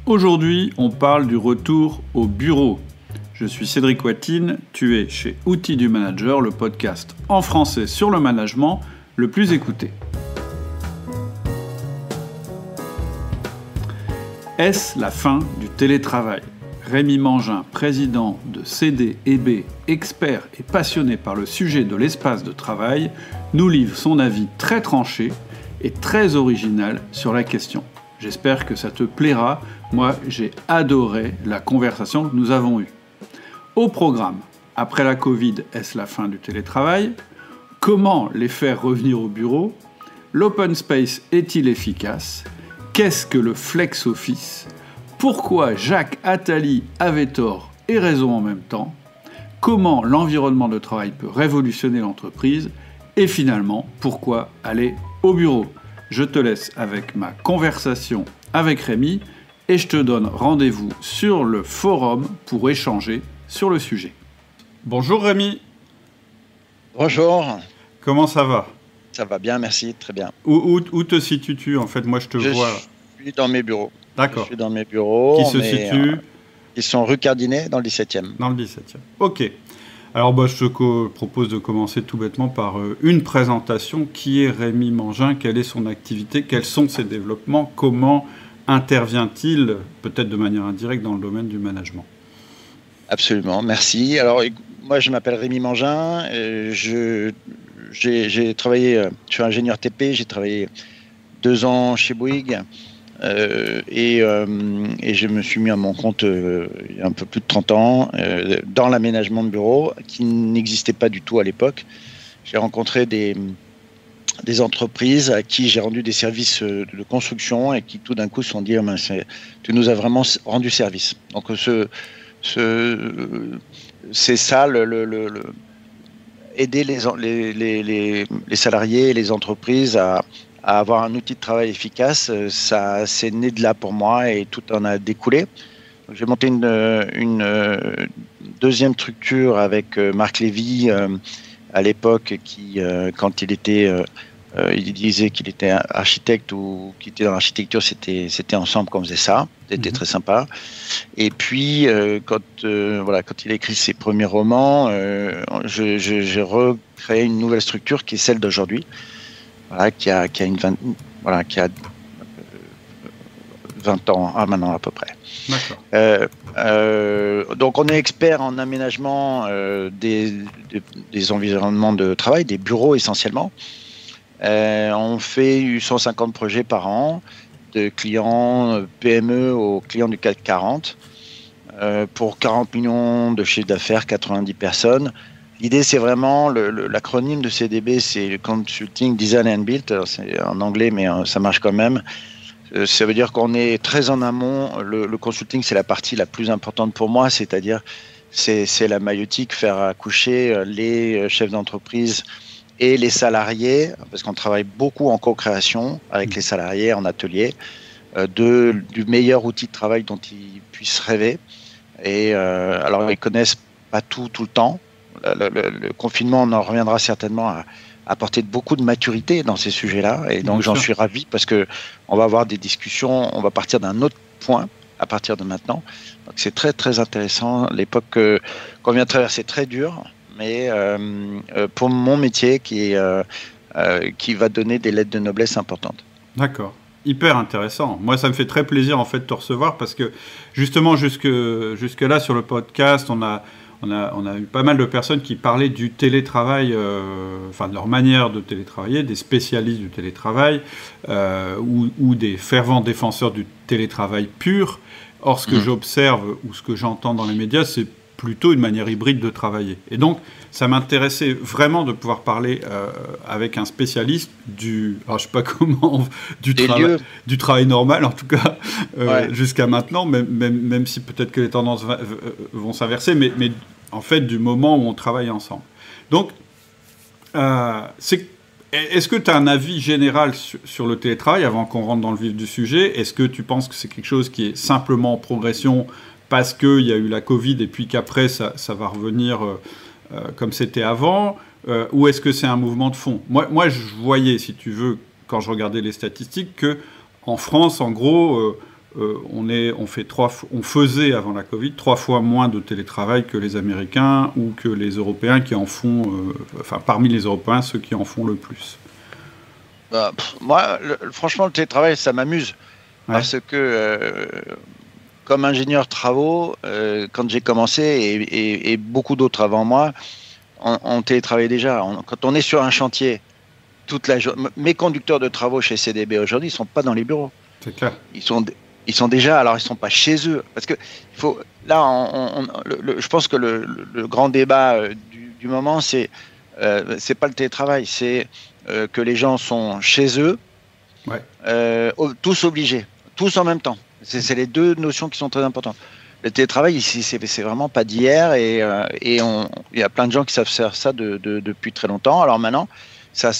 Aujourd'hui, on parle du retour au bureau. Je suis Cédric Watine, tu es chez Outils du Manager, le podcast en français sur le management le plus écouté. Est-ce la fin du télétravail ? Rémi Mangin, président de CD&B, expert et passionné par le sujet de l'espace de travail, nous livre son avis très tranché et très original sur la question. J'espère que ça te plaira. Moi, j'ai adoré la conversation que nous avons eue. Au programme, après la Covid, est-ce la fin du télétravail ? Comment les faire revenir au bureau ? L'open space est-il efficace ? Qu'est-ce que le flex office ? Pourquoi Jacques Attali avait tort et raison en même temps ? Comment l'environnement de travail peut révolutionner l'entreprise ? Et finalement, pourquoi aller au bureau ? Je te laisse avec ma conversation avec Rémi et je te donne rendez-vous sur le forum pour échanger sur le sujet. Bonjour Rémi. Bonjour. Comment ça va ? Ça va bien, merci, très bien. Où te situes-tu ? En fait, moi je te vois. Je suis dans mes bureaux. D'accord. Je suis dans mes bureaux. Qui se situent ? Ils sont rue Cardinet, dans le 17e. Dans le 17e. Ok. Alors, je te propose de commencer tout bêtement par une présentation. Qui est Rémi Mangin ? Quelle est son activité ? Quels sont ses développements ? Comment intervient-il, peut-être de manière indirecte, dans le domaine du management ? Absolument, merci. Alors, moi, je m'appelle Rémi Mangin. J'ai travaillé, je suis ingénieur TP, j'ai travaillé 2 ans chez Bouygues. Et je me suis mis à mon compte il y a un peu plus de 30 ans dans l'aménagement de bureaux qui n'existait pas du tout à l'époque. J'ai rencontré des entreprises à qui j'ai rendu des services de construction et qui tout d'un coup se sont dit tu nous as vraiment rendu service. Donc c'est ça aider les salariés et les entreprises à avoir un outil de travail efficace, ça c'est né de là pour moi et tout en a découlé. Donc, j'ai monté une deuxième structure avec Marc Lévy à l'époque qui, quand il disait qu'il était architecte ou qu'il était dans l'architecture, c'était ensemble qu'on faisait ça. C'était très sympa. Et puis quand il a écrit ses premiers romans, j'ai recréé une nouvelle structure qui est celle d'aujourd'hui. Voilà, qui a 20 ans maintenant à peu près. D'accord. Donc on est expert en aménagement des environnements de travail, des bureaux essentiellement. On fait 150 projets par an, de clients PME aux clients du CAC 40, pour 40 millions de chiffre d'affaires, 90 personnes. L'idée, c'est vraiment, l'acronyme de CDB, c'est le Consulting Design and Build. Alors, c'est en anglais, mais ça marche quand même. Ça veut dire qu'on est très en amont. Le consulting, c'est la partie la plus importante pour moi, c'est-à-dire c'est la maïeutique, faire accoucher les chefs d'entreprise et les salariés, parce qu'on travaille beaucoup en co-création avec les salariés en atelier, du meilleur outil de travail dont ils puissent rêver. Et alors, ils connaissent pas tout le temps. Le confinement, on en reviendra certainement à apporter beaucoup de maturité dans ces sujets-là. Et donc, j'en suis ravi parce que on va avoir des discussions, on va partir d'un autre point à partir de maintenant. Donc, c'est très, très intéressant. L'époque qu'on vient de traverser est très dure, mais pour mon métier qui va donner des lettres de noblesse importantes. D'accord. Hyper intéressant. Moi, ça me fait très plaisir en fait de te recevoir parce que justement, jusque-là sur le podcast, on a eu pas mal de personnes qui parlaient du télétravail, de leur manière de télétravailler, des spécialistes du télétravail ou des fervents défenseurs du télétravail pur. Or, ce que j'observe ou ce que j'entends dans les médias, c'est plutôt une manière hybride de travailler. Et donc, ça m'intéressait vraiment de pouvoir parler avec un spécialiste du travail normal, en tout cas, jusqu'à maintenant, même si peut-être que les tendances vont s'inverser, mais en fait, du moment où on travaille ensemble. Donc, est-ce que tu as un avis général sur le télétravail avant qu'on rentre dans le vif du sujet ? Est-ce que tu penses que c'est quelque chose qui est simplement en progression parce qu'il y a eu la Covid et puis qu'après, ça va revenir comme c'était avant, ou est-ce que c'est un mouvement de fond ? Moi, je voyais, si tu veux, quand je regardais les statistiques, qu'en France, en gros, on faisait avant la Covid 3 fois moins de télétravail que les Américains ou que les Européens qui en font, parmi les Européens, ceux qui en font le plus. Moi, franchement, le télétravail, ça m'amuse. Ouais. Parce que, comme ingénieur travaux, quand j'ai commencé, et beaucoup d'autres avant moi, on télétravaillait déjà. Quand on est sur un chantier, toute la journée, mes conducteurs de travaux chez CDB aujourd'hui, ils ne sont pas dans les bureaux. C'est clair. Ils sont déjà, alors ils ne sont pas chez eux. Parce que je pense que le grand débat du moment, c'est pas le télétravail, c'est que les gens sont chez eux, ouais. Tous obligés, tous en même temps. C'est les deux notions qui sont très importantes. Le télétravail, ici, c'est vraiment pas d'hier, et il y a plein de gens qui savent faire ça depuis très longtemps. Alors maintenant, ça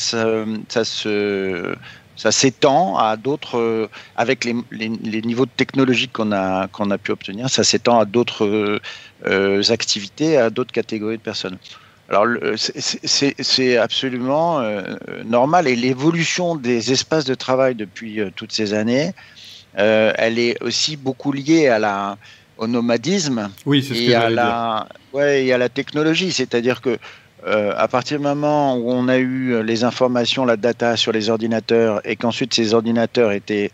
s'étend à d'autres, avec les niveaux technologiques qu'on a pu obtenir, ça s'étend à d'autres activités, à d'autres catégories de personnes. Alors, c'est absolument normal, et l'évolution des espaces de travail depuis toutes ces années, elle est aussi beaucoup liée au nomadisme, oui, c'est ce que j'allais dire. Et à la technologie. C'est-à-dire que à partir du moment où on a eu les informations, la data sur les ordinateurs, et qu'ensuite ces ordinateurs étaient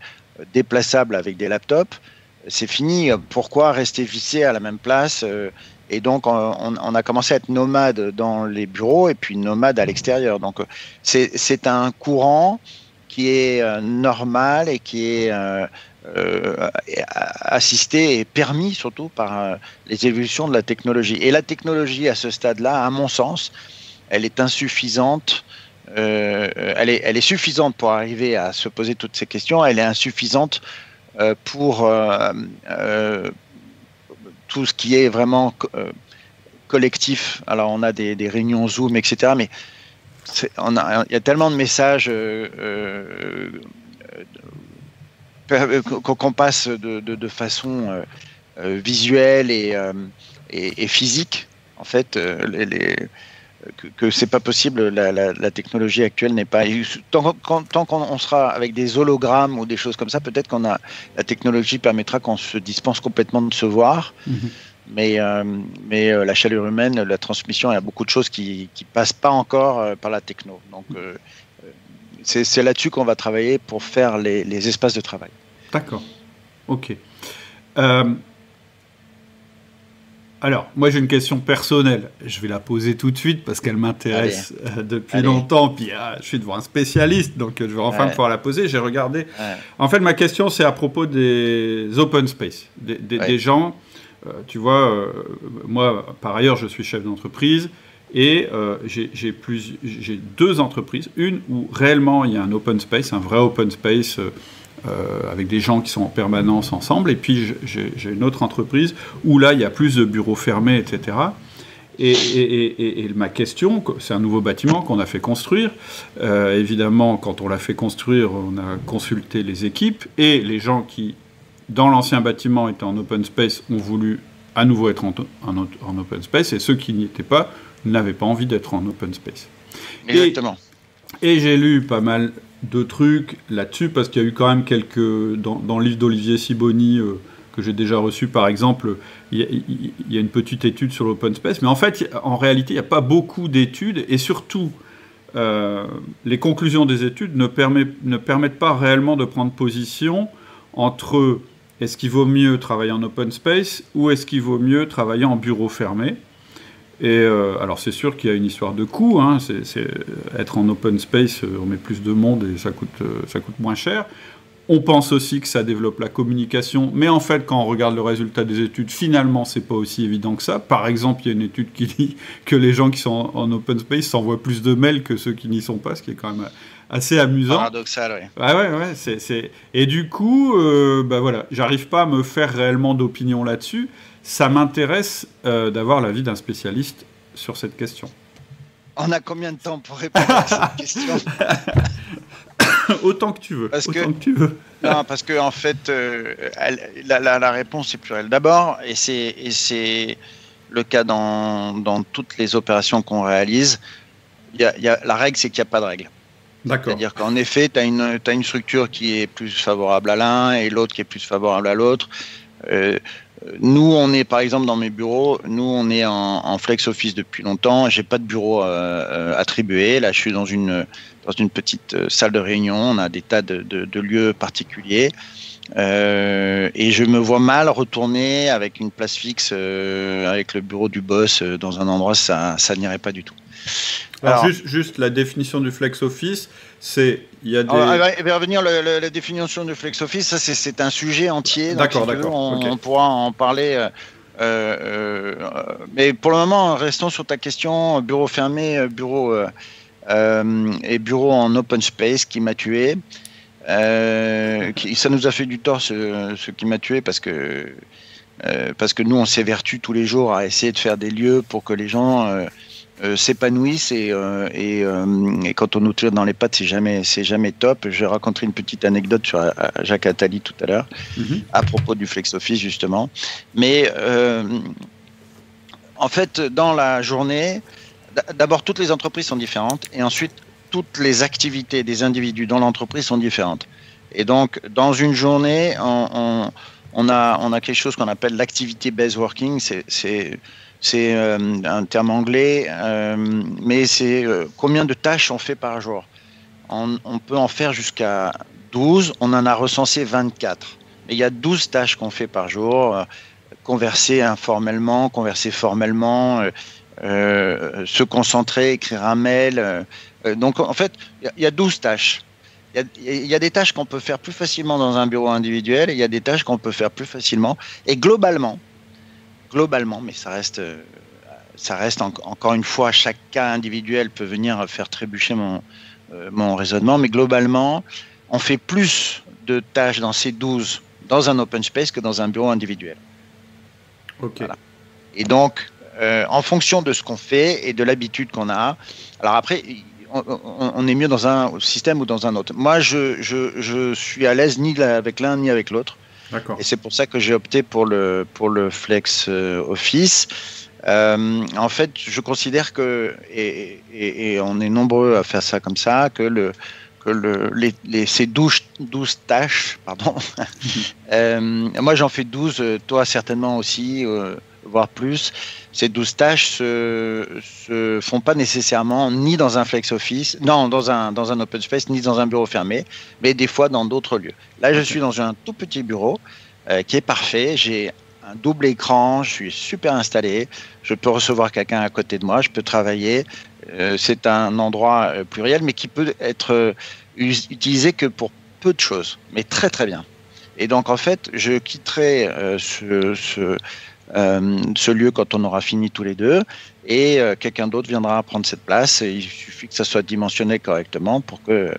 déplaçables avec des laptops, c'est fini. Pourquoi rester vissé à la même place ? Et donc, on a commencé à être nomade dans les bureaux et puis nomade à l'extérieur. Donc, c'est un courant qui est normal et qui est assisté et permis surtout par les évolutions de la technologie. Et la technologie, à ce stade-là, à mon sens, elle est insuffisante. Elle est suffisante pour arriver à se poser toutes ces questions. Elle est insuffisante pour tout ce qui est vraiment collectif. Alors, on a des réunions Zoom, etc. Mais il y a tellement de messages qu'on passe de façon visuelle et physique, en fait, que c'est pas possible. La technologie actuelle n'est pas... Tant qu'on sera avec des hologrammes ou des choses comme ça, peut-être la technologie permettra qu'on se dispense complètement de se voir. Mais la chaleur humaine, la transmission, il y a beaucoup de choses qui passent pas encore par la techno. Donc, c'est là-dessus qu'on va travailler pour faire les espaces de travail. D'accord. Ok. Alors, moi, j'ai une question personnelle. Je vais la poser tout de suite parce qu'elle m'intéresse depuis longtemps. Puis, je suis devant un spécialiste, donc je vais enfin pouvoir la poser. J'ai regardé. Ouais. En fait, ma question, c'est à propos des open space, des gens. Tu vois, moi, par ailleurs, je suis chef d'entreprise et j'ai 2 entreprises. Une où réellement il y a un open space, un vrai open space avec des gens qui sont en permanence ensemble. Et puis j'ai une autre entreprise où là il y a plus de bureaux fermés, etc. Et ma question, c'est un nouveau bâtiment qu'on a fait construire. Évidemment, quand on l'a fait construire, on a consulté les équipes et les gens qui, dans l'ancien bâtiment, étaient en open space, ont voulu à nouveau être en open space, et ceux qui n'y étaient pas n'avaient pas envie d'être en open space. Exactement. Et j'ai lu pas mal de trucs là-dessus, parce qu'il y a eu quand même dans le livre d'Olivier Sibony, que j'ai déjà reçu, par exemple, il y a une petite étude sur l'open space, mais en fait, en réalité, il n'y a pas beaucoup d'études, et surtout, les conclusions des études ne permettent pas réellement de prendre position entre est-ce qu'il vaut mieux travailler en open space ou est-ce qu'il vaut mieux travailler en bureau fermé. Et alors c'est sûr qu'il y a une histoire de coût, hein, c'est être en open space, on met plus de monde et ça coûte moins cher. On pense aussi que ça développe la communication, mais en fait, quand on regarde le résultat des études, finalement, c'est pas aussi évident que ça. Par exemple, il y a une étude qui dit que les gens qui sont en open space s'envoient plus de mails que ceux qui n'y sont pas, ce qui est quand même assez amusant. Paradoxal, oui. Ouais. Et du coup, voilà, j'arrive pas à me faire réellement d'opinion là-dessus. Ça m'intéresse d'avoir l'avis d'un spécialiste sur cette question. On a combien de temps pour répondre à cette question ? Autant que tu veux. Non, parce que en fait, la réponse est plurielle. D'abord, et c'est le cas dans toutes les opérations qu'on réalise, la règle, c'est qu'il n'y a pas de règle. D'accord. C'est-à-dire qu'en effet, tu as une structure qui est plus favorable à l'un et l'autre qui est plus favorable à l'autre. Nous, on est, par exemple, dans mes bureaux, nous, on est en flex office depuis longtemps. J'ai pas de bureau attribué. Là, je suis dans une petite salle de réunion. On a des tas de lieux particuliers. Et je me vois mal retourner avec une place fixe, avec le bureau du boss dans un endroit, ça n'irait pas du tout. Alors juste la définition du flex office, c'est il y a des. Il va revenir la définition du flex office. Ça, c'est un sujet entier. D'accord, donc, si d'accord. on pourra en parler. Mais pour le moment, restons sur ta question. Bureau fermé, bureau et bureau en open space qui m'a tué. Ça nous a fait du tort ce qui m'a tué parce que nous on s'évertue tous les jours à essayer de faire des lieux pour que les gens s'épanouissent et quand on nous tire dans les pattes c'est jamais top. Je vais raconter une petite anecdote sur Jacques Attali tout à l'heure à propos du flex office justement. Mais en fait dans la journée, d'abord toutes les entreprises sont différentes et ensuite toutes les activités des individus dans l'entreprise sont différentes. Et donc, dans une journée, on a quelque chose qu'on appelle l'activity-based working. C'est un terme anglais, mais c'est combien de tâches on fait par jour. On peut en faire jusqu'à 12. On en a recensé 24. Mais il y a 12 tâches qu'on fait par jour. Converser informellement, converser formellement, se concentrer, écrire un mail. Donc, en fait, il y a 12 tâches. Il y a des tâches qu'on peut faire plus facilement dans un bureau individuel et il y a des tâches qu'on peut faire plus facilement. Et globalement, mais ça reste encore une fois, chaque cas individuel peut venir faire trébucher mon raisonnement, mais globalement, on fait plus de tâches dans ces 12 dans un open space que dans un bureau individuel. Ok. Voilà. Et donc, en fonction de ce qu'on fait et de l'habitude qu'on a, alors après, on est mieux dans un système ou dans un autre. Moi, je suis à l'aise ni avec l'un ni avec l'autre. D'accord. Et c'est pour ça que j'ai opté pour le flex office. En fait, je considère que, et on est nombreux à faire ça comme ça, que ces 12 tâches, pardon, moi j'en fais 12, toi certainement aussi, voire plus. Ces 12 tâches se font pas nécessairement ni dans un flex office, non, dans un open space, ni dans un bureau fermé, mais des fois dans d'autres lieux. Là, je suis dans un tout petit bureau qui est parfait. J'ai un double écran, je suis super installé, je peux recevoir quelqu'un à côté de moi, je peux travailler. C'est un endroit pluriel, mais qui peut être utilisé que pour peu de choses, mais très très bien. Et donc en fait, je quitterai ce lieu quand on aura fini tous les deux et quelqu'un d'autre viendra prendre cette place et il suffit que ça soit dimensionné correctement pour qu'il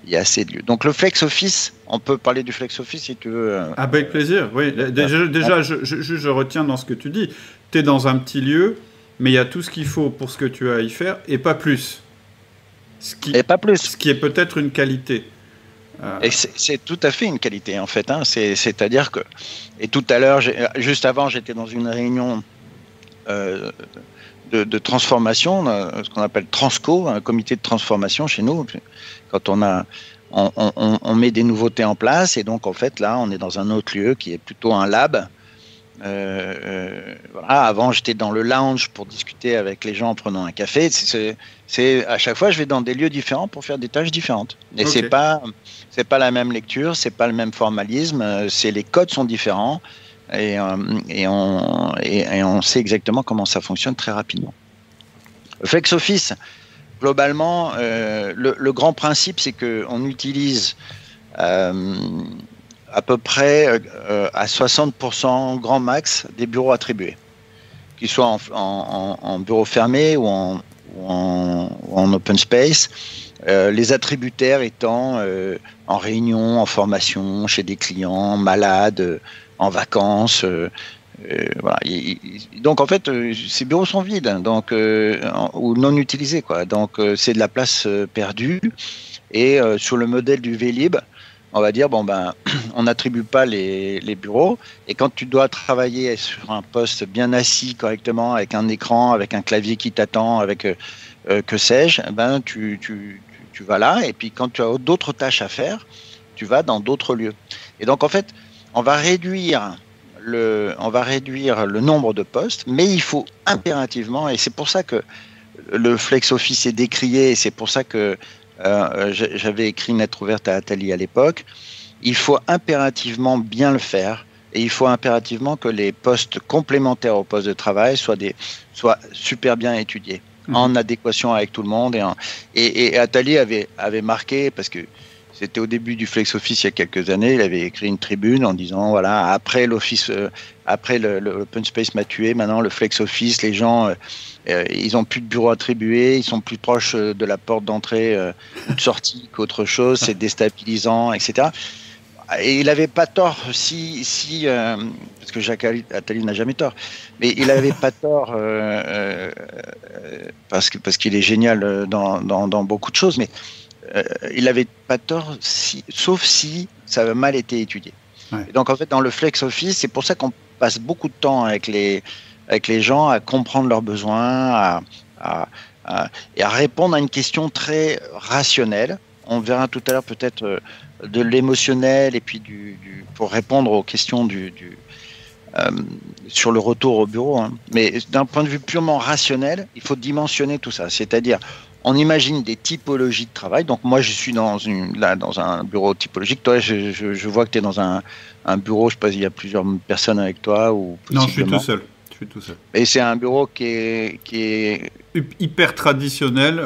y ait assez de lieux. Donc le flex office, on peut parler du flex office si tu veux. Avec plaisir, oui. Déjà, je retiens dans ce que tu dis, tu es dans un petit lieu, mais il y a tout ce qu'il faut pour ce que tu as à y faire et pas plus. Et pas plus. Ce qui est peut-être une qualité. Et c'est tout à fait une qualité en fait. C'est-à-dire que, et tout à l'heure, juste avant, j'étais dans une réunion de transformation, ce qu'on appelle Transco, un comité de transformation chez nous. Quand on met des nouveautés en place, et donc en fait là, on est dans un autre lieu qui est plutôt un lab. Voilà. Avant, j'étais dans le lounge pour discuter avec les gens en prenant un café. À chaque fois, je vais dans des lieux différents pour faire des tâches différentes. Et okay. C'est pas la même lecture, c'est pas le même formalisme. Les codes sont différents et on sait exactement comment ça fonctionne très rapidement. Le flex office, globalement, le grand principe, c'est que on utilise à peu près à 60% grand max des bureaux attribués, qu'ils soient en bureau fermé ou en open space, les attributaires étant en réunion, en formation, chez des clients, malades, en vacances. Voilà. Donc en fait, ces bureaux sont vides, donc, ou non utilisés, quoi. Donc c'est de la place perdue. Et sur le modèle du Vélib, on va dire, on n'attribue pas les bureaux. Et quand tu dois travailler sur un poste bien assis correctement, avec un écran, avec un clavier qui t'attend, avec que sais-je, tu tu vas là, et puis quand tu as d'autres tâches à faire, tu vas dans d'autres lieux. Et donc en fait, on va réduire le nombre de postes, mais il faut impérativement, et c'est pour ça que le flex office est décrié, et c'est pour ça que j'avais écrit une lettre ouverte à Attali à l'époque, il faut impérativement bien le faire, et il faut impérativement que les postes complémentaires au poste de travail soient super bien étudiés, en adéquation avec tout le monde. Et Attali avait marqué, parce que c'était au début du Flex Office il y a quelques années, il avait écrit une tribune en disant, voilà, après l'Office, après le Open Space m'a tué, maintenant le Flex Office, les gens, ils n'ont plus de bureaux attribués, ils sont plus proches de la porte d'entrée ou de sortie qu'autre chose, c'est déstabilisant, etc. Et il n'avait pas tort, parce que Jacques Attali n'a jamais tort, mais il n'avait pas tort parce qu'il est génial dans beaucoup de choses, mais il n'avait pas tort, sauf si ça avait mal été étudié. Ouais. Et donc en fait, dans le Flex Office, c'est pour ça qu'on passe beaucoup de temps avec les gens à comprendre leurs besoins, et à répondre à une question très rationnelle. On verra tout à l'heure peut-être de l'émotionnel, et puis pour répondre aux questions sur le retour au bureau. Hein. Mais d'un point de vue purement rationnel, il faut dimensionner tout ça. C'est-à-dire, on imagine des typologies de travail. Donc moi, je suis dans un bureau typologique. Toi, je vois que tu es dans un bureau, je ne sais pas s'il y a plusieurs personnes avec toi. Non, je suis tout seul. Et c'est un bureau qui est hyper traditionnel.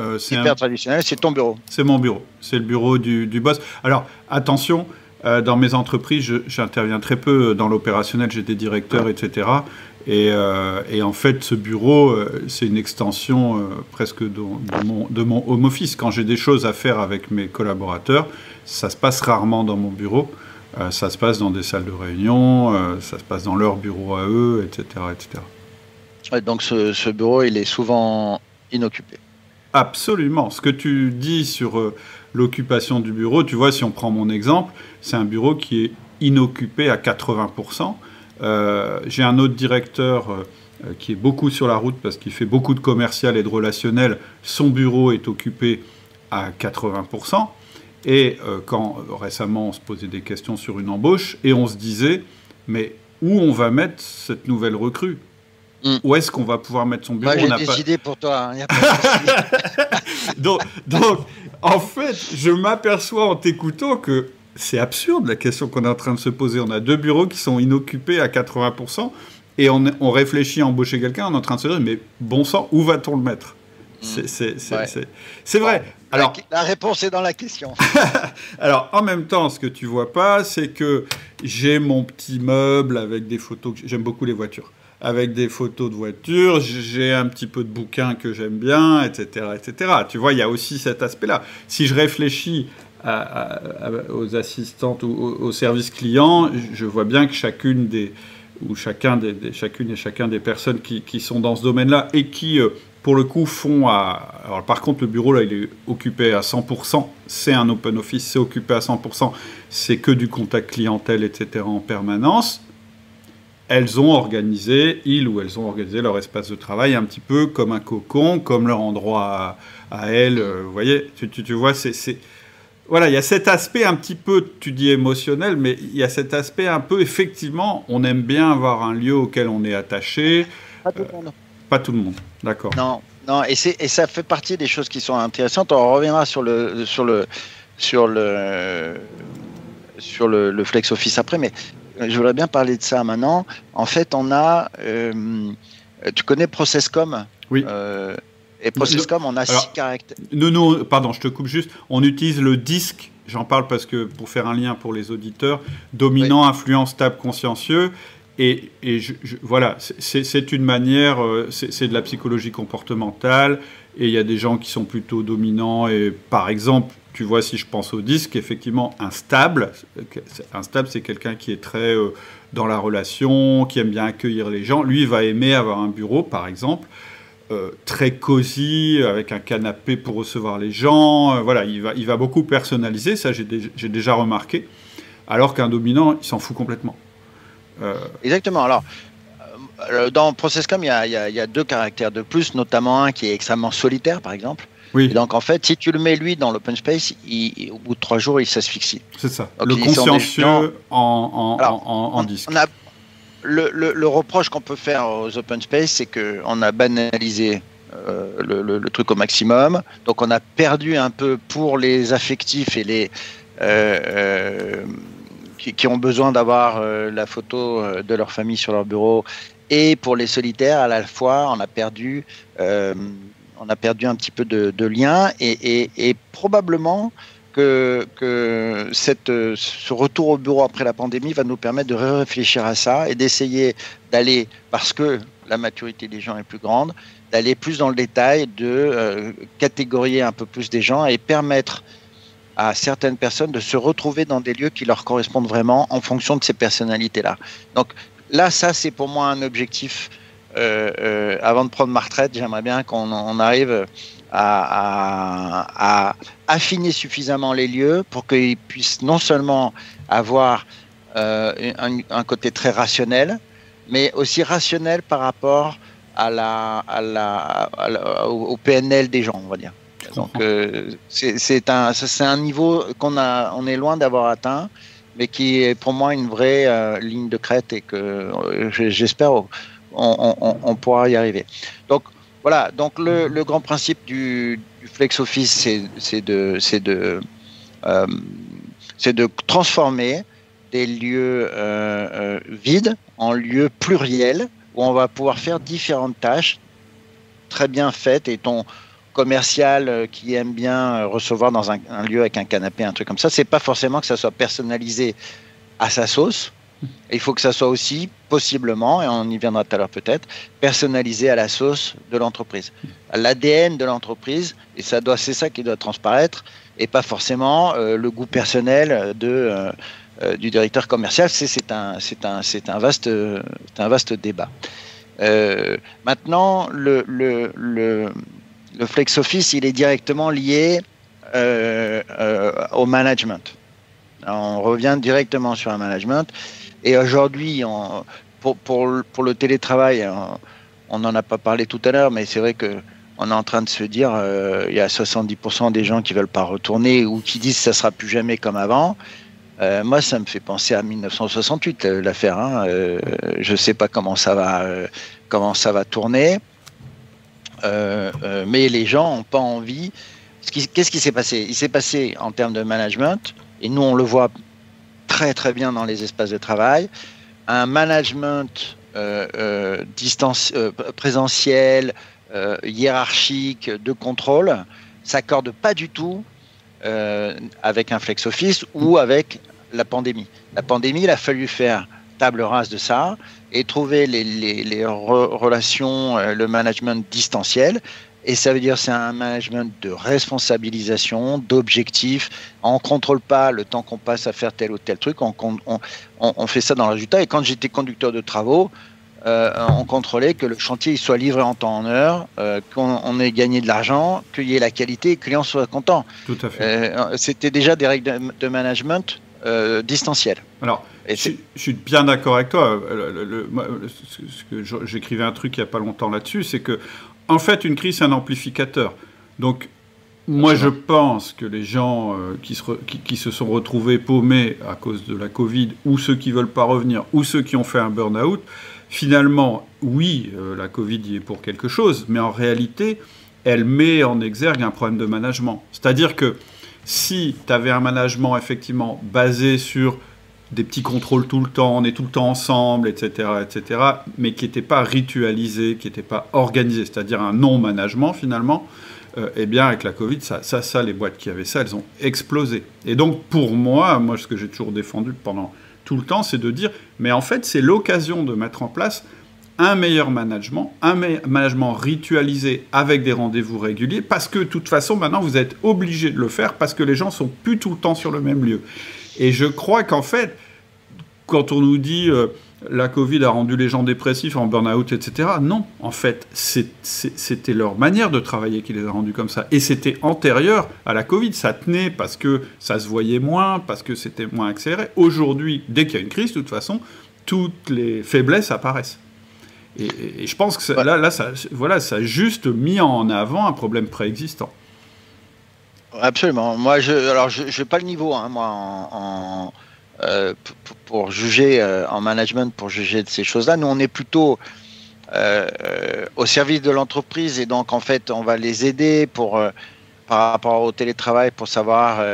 Traditionnel, c'est ton bureau. C'est mon bureau. C'est le bureau du boss. Alors, attention, dans mes entreprises, j'interviens très peu dans l'opérationnel. J'ai des directeurs, etc. Et en fait, ce bureau, c'est une extension presque de mon home office. Quand j'ai des choses à faire avec mes collaborateurs, ça se passe rarement dans mon bureau. Ça se passe dans des salles de réunion, ça se passe dans leur bureau à eux, etc. etc. Ouais, donc ce bureau, il est souvent inoccupé. Absolument. Ce que tu dis sur l'occupation du bureau, tu vois, si on prend mon exemple, c'est un bureau qui est inoccupé à 80%. J'ai un autre directeur qui est beaucoup sur la route parce qu'il fait beaucoup de commercial et de relationnel. Son bureau est occupé à 80%. Et quand récemment on se posait des questions sur une embauche et on se disait, mais où on va mettre cette nouvelle recrue ? Où est-ce qu'on va pouvoir mettre son bureau ? Moi, j'ai décidé pour toi. Hein, donc, en fait, je m'aperçois en t'écoutant que c'est absurde la question qu'on est en train de se poser. On a 2 bureaux qui sont inoccupés à 80% et on réfléchit à embaucher quelqu'un. On est en train de se dire, mais bon sang, où va-t-on le mettre ? C'est vrai. Alors, la réponse est dans la question. Alors, en même temps, ce que tu vois pas, c'est que j'ai mon petit meuble avec des photos. J'aime beaucoup les voitures. Avec des photos de voitures, j'ai un petit peu de bouquins que j'aime bien, etc., etc. Tu vois, il y a aussi cet aspect-là. Si je réfléchis aux assistantes ou aux services clients, je vois bien que chacune et chacun des personnes qui sont dans ce domaine-là et qui pour le coup, alors par contre, le bureau, là, il est occupé à 100%. C'est un open office, c'est occupé à 100%. C'est que du contact clientèle, etc. en permanence. Ils ou elles ont organisé leur espace de travail un petit peu comme un cocon, comme leur endroit à elles. Vous voyez, tu vois, voilà, il y a cet aspect un petit peu, tu dis émotionnel, mais il y a cet aspect un peu, effectivement, on aime bien avoir un lieu auquel on est attaché. Pas tout le monde. Pas tout le monde, d'accord. Non, et ça fait partie des choses qui sont intéressantes. On reviendra sur le Flex Office après, mais je voudrais bien parler de ça maintenant. En fait, on a, tu connais Processcom ? Oui. Et Processcom, on a 6 caractères. Non, pardon, je te coupe juste. On utilise le DISC, j'en parle parce que pour faire un lien pour les auditeurs, dominant, influent, stable, consciencieux. Et voilà, c'est une manière, c'est de la psychologie comportementale, et il y a des gens qui sont plutôt dominants, et par exemple, tu vois, si je pense au disque, effectivement, un stable, c'est quelqu'un qui est très dans la relation, qui aime bien accueillir les gens. Lui, il va aimer avoir un bureau, par exemple, très cosy, avec un canapé pour recevoir les gens. Voilà, il va beaucoup personnaliser, ça j'ai déjà remarqué, alors qu'un dominant, il s'en fout complètement. Exactement. Alors, dans Processcom, il y a 2 caractères de plus, notamment un qui est extrêmement solitaire, par exemple. Oui. Et donc, en fait, si tu le mets, lui, dans l'open space, au bout de 3 jours, il s'asphyxie. C'est ça. Donc, Le consciencieux en disque. On a le reproche qu'on peut faire aux open space, c'est qu'on a banalisé le truc au maximum. Donc, on a perdu un peu pour les affectifs et les qui ont besoin d'avoir la photo de leur famille sur leur bureau, et pour les solitaires, à la fois, on a perdu un petit peu de lien, et probablement que ce retour au bureau après la pandémie va nous permettre de réfléchir à ça et d'essayer d'aller, parce que la maturité des gens est plus grande, d'aller plus dans le détail, de catégoriser un peu plus des gens et permettre à certaines personnes de se retrouver dans des lieux qui leur correspondent vraiment en fonction de ces personnalités-là. Donc là, ça, c'est pour moi un objectif. Avant de prendre ma retraite, j'aimerais bien qu'on arrive à affiner suffisamment les lieux pour qu'ils puissent non seulement avoir un côté très rationnel, mais aussi rationnel par rapport au PNL des gens, on va dire. Donc c'est un niveau on est loin d'avoir atteint, mais qui est pour moi une vraie ligne de crête, et que j'espère on pourra y arriver. Donc voilà, donc le grand principe du Flex Office, c'est de transformer des lieux vides en lieux pluriels où on va pouvoir faire différentes tâches très bien faites, et ton commercial qui aime bien recevoir dans un lieu avec un canapé, un truc comme ça, c'est pas forcément que ça soit personnalisé à sa sauce. Il faut que ça soit aussi, possiblement, et on y viendra tout à l'heure peut-être, personnalisé à la sauce de l'entreprise, à l'ADN de l'entreprise, et c'est ça qui doit transparaître, et pas forcément le goût personnel du directeur commercial. C'est un vaste débat. Maintenant, le Flex Office, il est directement lié au management. On revient directement sur un management. Et aujourd'hui, pour le télétravail, on n'en a pas parlé tout à l'heure, mais c'est vrai qu'on est en train de se dire il y a 70% des gens qui ne veulent pas retourner, ou qui disent que ça ne sera plus jamais comme avant. Moi, ça me fait penser à 1968, l'affaire. Je ne sais pas comment ça va tourner. Mais les gens n'ont pas envie. Qu'est-ce qui s'est passé? Il s'est passé en termes de management, et nous on le voit très très bien dans les espaces de travail, un management présentiel, hiérarchique, de contrôle, s'accorde pas du tout avec un Flex Office ou avec la pandémie. La pandémie, il a fallu faire table rase de ça et trouver les relations, le management distanciel. Et ça veut dire c'est un management de responsabilisation, d'objectifs. On ne contrôle pas le temps qu'on passe à faire tel ou tel truc. On fait ça dans le résultat. Et quand j'étais conducteur de travaux, on contrôlait que le chantier soit livré en temps, en heure, qu'on ait gagné de l'argent, qu'il y ait la qualité et que le client soit content. Tout à fait. C'était déjà des règles de management distancielles. Alors, je suis bien d'accord avec toi. J'écrivais un truc il n'y a pas longtemps là-dessus, c'est que en fait, une crise, c'est un amplificateur. Donc, moi, je pense que les gens qui se sont retrouvés paumés à cause de la Covid, ou ceux qui ne veulent pas revenir, ou ceux qui ont fait un burn-out, finalement, oui, la Covid y est pour quelque chose, mais en réalité, elle met en exergue un problème de management. C'est-à-dire que si tu avais un management, effectivement, basé sur des petits contrôles tout le temps, on est tout le temps ensemble, etc., mais qui n'était pas ritualisé, qui n'était pas organisé, c'est-à-dire un non-management finalement, eh bien avec la Covid, ça, les boîtes qui avaient ça, elles ont explosé. Et donc pour moi, ce que j'ai toujours défendu pendant tout le temps, c'est de dire, mais en fait c'est l'occasion de mettre en place un meilleur management, un management ritualisé avec des rendez-vous réguliers, parce que de toute façon maintenant vous êtes obligé de le faire, parce que les gens sont plus tout le temps sur le même lieu. Et je crois qu'en fait, quand on nous dit la Covid a rendu les gens dépressifs, en burn-out, etc., non, en fait, c'était leur manière de travailler qui les a rendus comme ça. Et c'était antérieur à la Covid. Ça tenait parce que ça se voyait moins, parce que c'était moins accéléré. Aujourd'hui, dès qu'il y a une crise, de toute façon, toutes les faiblesses apparaissent. Et je pense que ça a juste mis en avant un problème préexistant. Absolument. Moi, je n'ai pas le niveau, hein, moi, pour juger en management, pour juger de ces choses-là. Nous, on est plutôt au service de l'entreprise et donc, en fait, on va les aider par rapport au télétravail pour savoir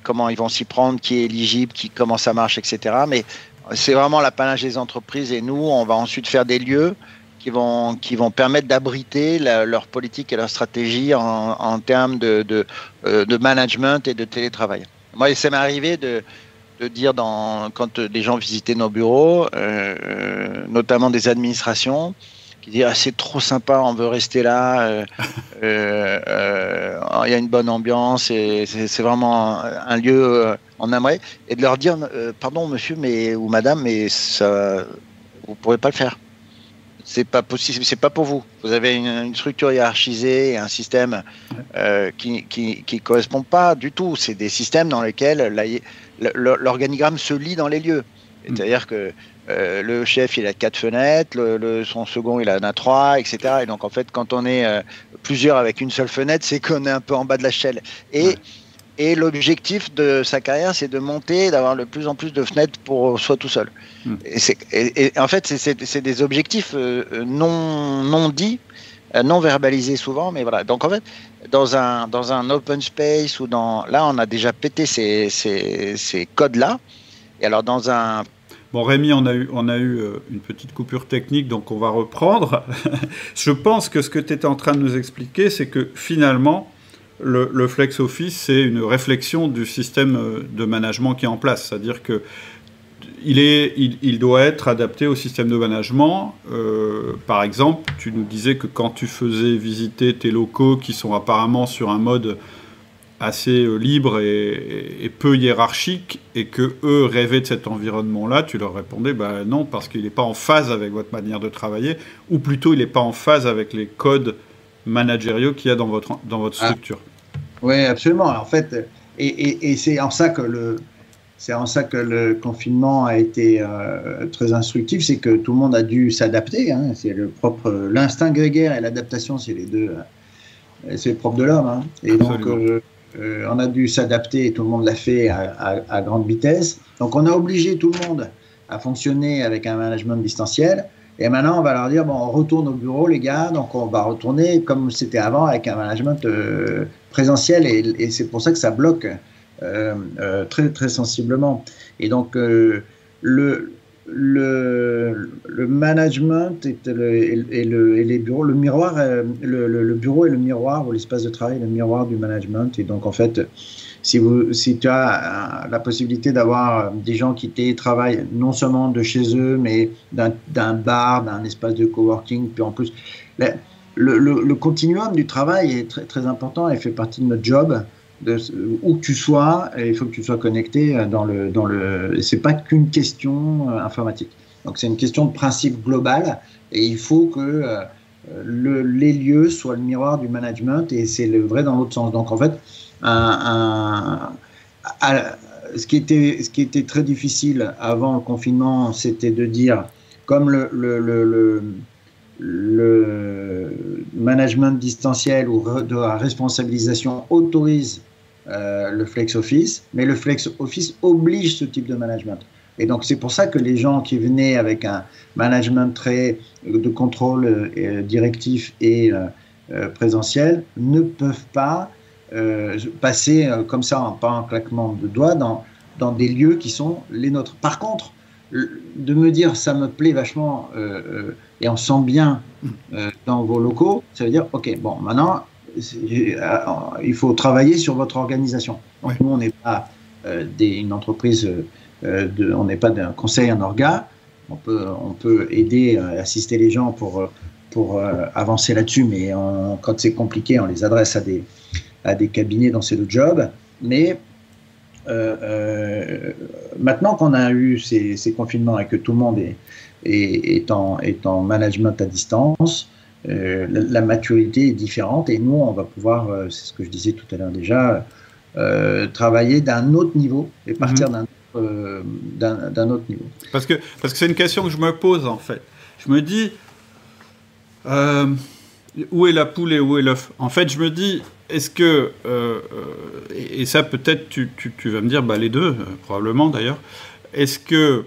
comment ils vont s'y prendre, qui est éligible, comment ça marche, etc. Mais c'est vraiment l'apanage des entreprises et nous, on va ensuite faire des lieux qui vont permettre d'abriter leur politique et leur stratégie en termes de management et de télétravail. Moi, ça m'est arrivé de dire quand des gens visitaient nos bureaux, notamment des administrations, qui disent c'est trop sympa, on veut rester là, il y a une bonne ambiance et c'est vraiment un lieu on aimerait, et de leur dire pardon monsieur ou madame, mais ça, vous pourrez pas le faire. C'est pas possible, c'est pas pour vous. Vous avez une structure hiérarchisée et un système qui correspond pas du tout. C'est des systèmes dans lesquels l'organigramme se lit dans les lieux. C'est-à-dire que le chef, il a 4 fenêtres, son second, il en a 3, etc. Et donc, en fait, quand on est plusieurs avec une seule fenêtre, c'est qu'on est un peu en bas de l'échelle. Et l'objectif de sa carrière, c'est de monter, d'avoir de plus en plus de fenêtres pour soi tout seul. Et en fait, c'est des objectifs non dits, non verbalisés souvent, mais voilà. Donc en fait, dans un open space ou là, on a déjà pété ces codes-là. Et alors dans un... Bon, Rémi, on a eu une petite coupure technique, donc on va reprendre. Je pense que ce que tu étais en train de nous expliquer, c'est que finalement, le Flex Office, c'est une réflexion du système de management qui est en place. C'est-à-dire qu'il doit être adapté au système de management. Par exemple, tu nous disais que quand tu faisais visiter tes locaux qui sont apparemment sur un mode assez libre et peu hiérarchique, et que eux rêvaient de cet environnement-là, tu leur répondais non, parce qu'il n'est pas en phase avec votre manière de travailler, ou plutôt il n'est pas en phase avec les codes managériaux qu'il y a dans votre structure. Oui, absolument. En fait, et c'est en ça que le confinement a été très instructif, c'est que tout le monde a dû s'adapter. Hein. C'est l'instinct grégaire et l'adaptation, c'est les deux. C'est le propre de l'homme. Hein. Et donc, on a dû s'adapter et tout le monde l'a fait à grande vitesse. Donc, on a obligé tout le monde à fonctionner avec un management distanciel. Et maintenant, on va leur dire, on retourne au bureau, les gars. Donc, on va retourner comme c'était avant avec un management présentiel. Et c'est pour ça que ça bloque très, très sensiblement. Et donc, le management et les bureaux, le miroir, le bureau est le miroir, ou l'espace de travail est le miroir du management. Et donc, en fait, si tu as la possibilité d'avoir des gens qui télétravaillent non seulement de chez eux, mais d'un bar, d'un espace de coworking, puis en plus, le continuum du travail est très, très important et fait partie de notre job. Où que tu sois, il faut que tu sois connecté c'est pas qu'une question informatique. Donc c'est une question de principe global et il faut que les lieux soient le miroir du management et c'est le vrai dans l'autre sens. Donc en fait, ce qui était très difficile avant le confinement, c'était de dire comme le management distanciel ou de la responsabilisation autorise le Flex Office, mais le Flex Office oblige ce type de management. Et donc, c'est pour ça que les gens qui venaient avec un management très de contrôle directif et présentiel ne peuvent pas passer comme ça, pas un claquement de doigts, dans des lieux qui sont les nôtres. Par contre, de me dire ça me plaît vachement et on sent bien dans vos locaux, ça veut dire ok, bon, maintenant il faut travailler sur votre organisation. Donc, nous on n'est pas une entreprise, on n'est pas d'un conseil en orga, on peut aider, assister les gens pour avancer là-dessus, mais quand c'est compliqué, on les adresse à des cabinets dans ces deux jobs. Mais maintenant qu'on a eu ces confinements et que tout le monde est en management à distance, la maturité est différente et nous, on va pouvoir, c'est ce que je disais tout à l'heure déjà, travailler d'un autre niveau et partir d'un autre niveau. Parce que c'est une question que je me pose en fait. Je me dis, où est la poule et où est l'œuf ? En fait, je me dis, est-ce que, et ça peut-être tu vas me dire, les deux, probablement d'ailleurs, est-ce que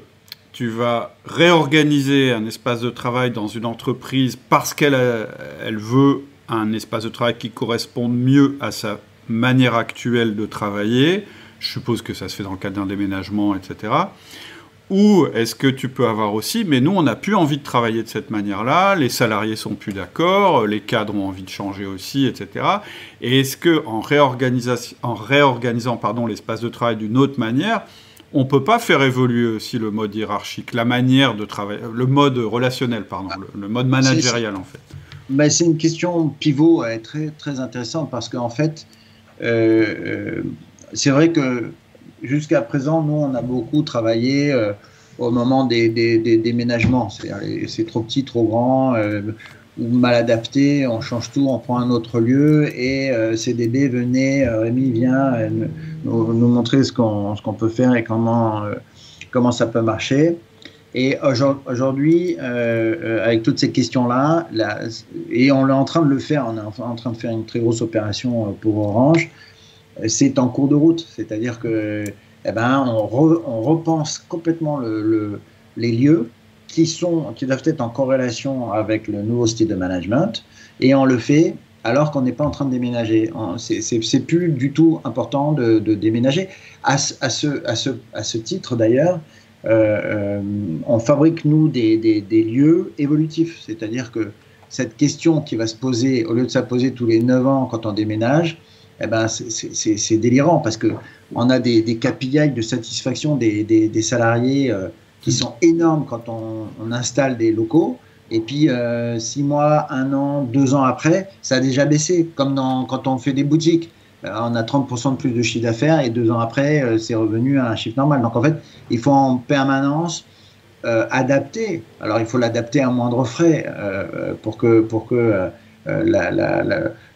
tu vas réorganiser un espace de travail dans une entreprise parce qu'elle veut un espace de travail qui corresponde mieux à sa manière actuelle de travailler? Je suppose que ça se fait dans le cadre d'un déménagement, etc. Ou est-ce que tu peux avoir aussi, mais nous, on n'a plus envie de travailler de cette manière-là, les salariés sont plus d'accord, les cadres ont envie de changer aussi, etc. Et est-ce qu'en réorganisant l'espace de travail d'une autre manière, on ne peut pas faire évoluer aussi le mode hiérarchique, la manière de travailler, le mode relationnel, le mode managérial, en fait? C'est une question pivot très, très intéressante parce qu'en fait, c'est vrai que jusqu'à présent, nous, on a beaucoup travaillé au moment des déménagements. C'est trop petit, trop grand, ou mal adapté, on change tout, on prend un autre lieu et CDB, venez, Rémi, viens nous montrer ce qu'on peut faire et comment ça peut marcher. Et aujourd'hui, avec toutes ces questions-là, et on est en train de le faire, on est en train de faire une très grosse opération pour Orange, c'est en cours de route, c'est-à-dire que on repense complètement les lieux qui doivent être en corrélation avec le nouveau style de management, et on le fait alors qu'on n'est pas en train de déménager. C'est plus du tout important de déménager. À ce titre d'ailleurs, on fabrique nous des lieux évolutifs, c'est-à-dire que cette question qui va se poser, au lieu de se poser tous les 9 ans quand on déménage, c'est délirant parce qu'on a des KPI de satisfaction des salariés qui sont énormes quand on installe des locaux. Et puis 6 mois, 1 an, 2 ans après, ça a déjà baissé. Comme quand on fait des boutiques, on a 30% de plus de chiffre d'affaires et 2 ans après, c'est revenu à un chiffre normal. Donc en fait, il faut en permanence adapter. Alors il faut l'adapter à moindre frais pour que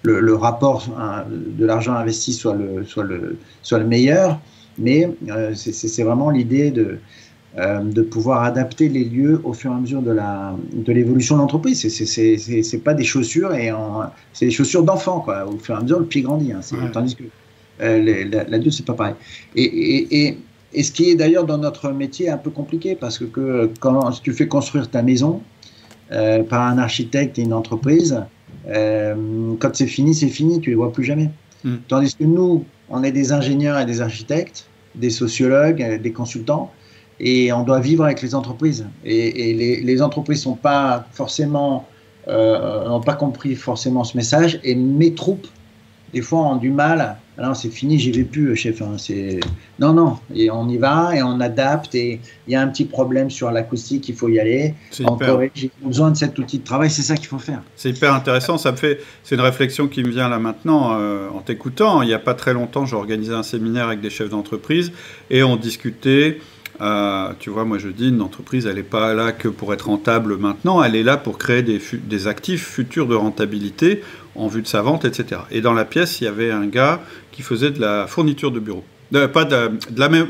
le rapport de l'argent investi soit le meilleur, mais c'est vraiment l'idée de pouvoir adapter les lieux au fur et à mesure de l'évolution de l'entreprise. C'est pas des chaussures, c'est des chaussures d'enfants, quoi. Au fur et à mesure, le pied grandit. Tandis que l'adulte, c'est pas pareil. Et ce qui est d'ailleurs dans notre métier un peu compliqué, parce que quand tu fais construire ta maison par un architecte et une entreprise, quand c'est fini, tu les vois plus jamais. Tandis que nous, on est des ingénieurs et des architectes, des sociologues, des consultants, et on doit vivre avec les entreprises. Et les entreprises n'ont pas compris forcément ce message, et mes troupes, des fois, ont du mal. Alors, c'est fini, j'y vais plus, chef. Non. Et on y va et on adapte. Et il y a un petit problème sur l'acoustique, il faut y aller. J'ai besoin de cet outil de travail, c'est ça qu'il faut faire. C'est hyper intéressant. C'est une réflexion qui me vient là maintenant en t'écoutant. Il n'y a pas très longtemps, j'ai organisé un séminaire avec des chefs d'entreprise et on discutait. Tu vois, moi je dis, une entreprise, elle n'est pas là que pour être rentable maintenant, elle est là pour créer des actifs futurs de rentabilité en vue de sa vente, etc. Et dans la pièce, il y avait un gars qui faisait de la fourniture de bureau. Pas de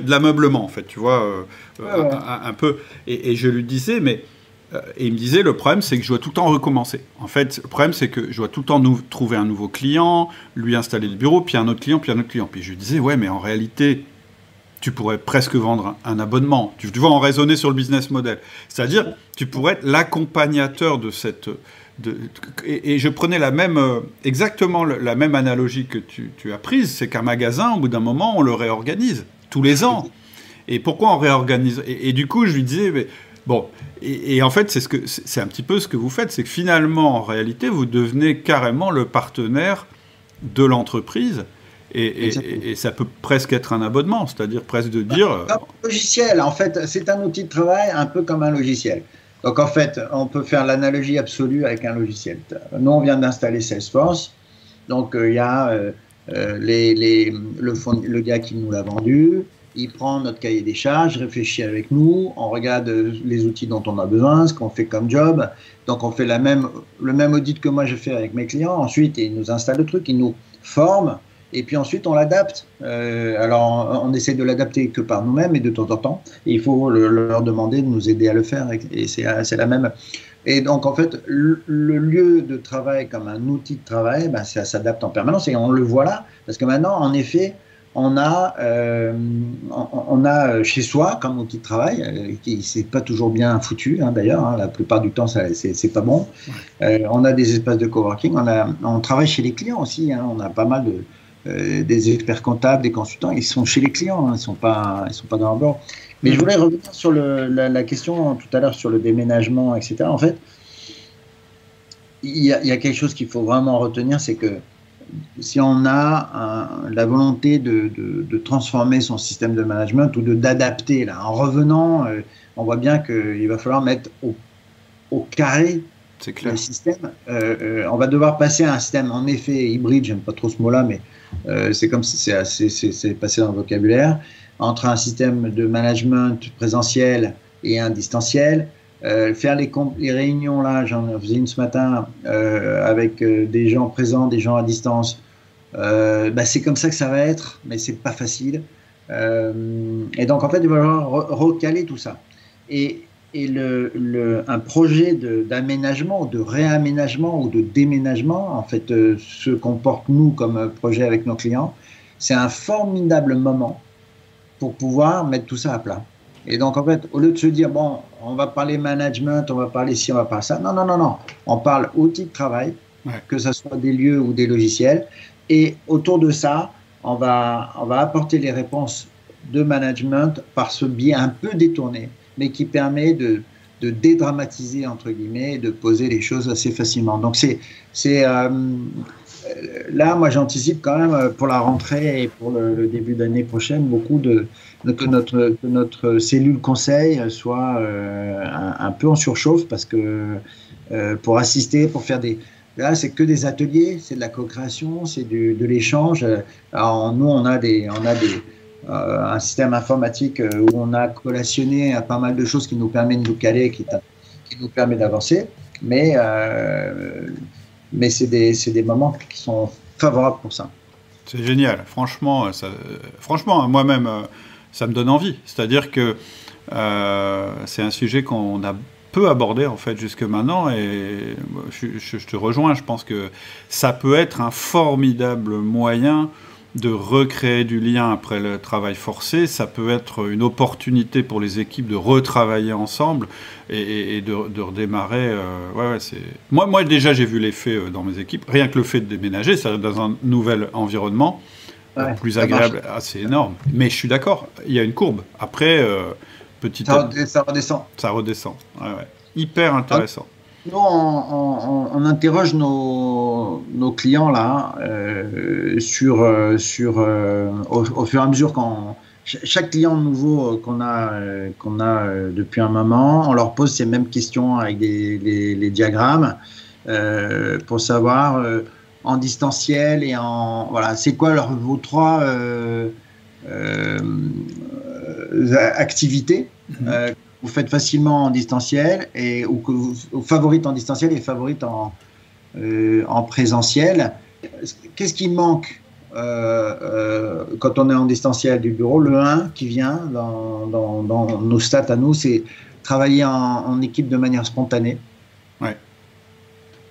l'ameublement, en fait, tu vois, un peu. Et je lui disais, et il me disait, le problème, c'est que je dois tout le temps recommencer. En fait, le problème, c'est que je dois tout le temps trouver un nouveau client, lui installer le bureau, puis un autre client, puis un autre client. Puis je lui disais, ouais, mais en réalité, tu pourrais presque vendre un abonnement. Tu vois, en raisonner sur le business model. C'est-à-dire, tu pourrais être l'accompagnateur de cette... Et je prenais exactement la même analogie que tu as prise, c'est qu'un magasin, au bout d'un moment, on le réorganise tous les ans. Et pourquoi on réorganise ? Et du coup, je lui disais... Mais, bon, et en fait, c'est un petit peu ce que vous faites, c'est que finalement, en réalité, vous devenez carrément le partenaire de l'entreprise. Et ça peut presque être un abonnement, c'est-à-dire presque de dire... Un logiciel, en fait, c'est un outil de travail un peu comme un logiciel. Donc, en fait, on peut faire l'analogie absolue avec un logiciel. Nous, on vient d'installer Salesforce. Donc, il y a le gars qui nous l'a vendu. Il prend notre cahier des charges, réfléchit avec nous. On regarde les outils dont on a besoin, ce qu'on fait comme job. Donc, on fait le même audit que moi je fais avec mes clients. Ensuite, il nous installe le truc, il nous forme. Et puis ensuite, on l'adapte. Alors, on essaie de l'adapter que par nous-mêmes et de temps en temps. Et il faut leur demander de nous aider à le faire. Et c'est la même. Et donc, en fait, le lieu de travail comme un outil de travail, ben, ça s'adapte en permanence. Et on le voit là. Parce que maintenant, en effet, on a chez soi comme outil de travail, qui c'est pas toujours bien foutu, hein, d'ailleurs, hein, la plupart du temps c'est pas bon. On a des espaces de coworking, on travaille chez les clients aussi, hein, on a pas mal des experts comptables, des consultants, ils sont chez les clients, hein, ils sont pas dans leur bureau. Mais je voulais revenir sur la question tout à l'heure sur le déménagement, etc. En fait, il y a quelque chose qu'il faut vraiment retenir, c'est que si on a la volonté de transformer son système de management ou d'adapter, là, en revenant, on voit bien qu'il va falloir mettre au carré le système. On va devoir passer à un système, en effet, hybride, j'aime pas trop ce mot-là, mais c'est comme si c'est passé dans le vocabulaire, entre un système de management présentiel et un distanciel. Faire les réunions là, j'en faisais une ce matin avec des gens présents, des gens à distance. C'est comme ça que ça va être, mais c'est pas facile. Et donc en fait, il va falloir recaler tout ça. Et un projet d'aménagement, de réaménagement ou de déménagement, en fait, ce qu'on porte nous comme projet avec nos clients, c'est un formidable moment pour pouvoir mettre tout ça à plat. Et donc, en fait, au lieu de se dire, bon, on va parler management, on va parler ci, on va parler ça. Non. On parle outils de travail, que ce soit des lieux ou des logiciels. Et autour de ça, on va apporter les réponses de management par ce biais un peu détourné, mais qui permet de dédramatiser, entre guillemets, de poser les choses assez facilement. Donc, là, moi, j'anticipe quand même pour la rentrée et pour le début d'année prochaine, beaucoup que notre cellule conseil soit un peu en surchauffe parce que pour assister, pour faire là, c'est que des ateliers, c'est de la co-création, c'est de l'échange. Alors, nous, on a un système informatique où on a collationné pas mal de choses qui nous permet de nous caler, qui nous permet d'avancer. Mais c'est des moments qui sont favorables pour ça. C'est génial. Franchement, moi-même, ça me donne envie. C'est-à-dire que c'est un sujet qu'on a peu abordé en fait jusque maintenant, et je te rejoins. Je pense que ça peut être un formidable moyen de recréer du lien après le travail forcé. Ça peut être une opportunité pour les équipes de retravailler ensemble et de redémarrer. Moi, déjà, j'ai vu l'effet dans mes équipes. Rien que le fait de déménager, ça dans un nouvel environnement plus agréable, c'est énorme. Mais je suis d'accord, il y a une courbe. Après, ça redescend. Ça redescend. Hyper intéressant. Nous, on interroge nos clients là au fur et à mesure chaque client nouveau qu'on a depuis un moment, on leur pose ces mêmes questions avec les diagrammes pour savoir en distanciel et c'est quoi vos trois activités. Vous faites facilement en distanciel ou que vous favorites en distanciel et favorites en présentiel. Qu'est-ce qui manque quand on est en distanciel du bureau? Le 1 qui vient dans nos stats à nous, c'est travailler en équipe de manière spontanée.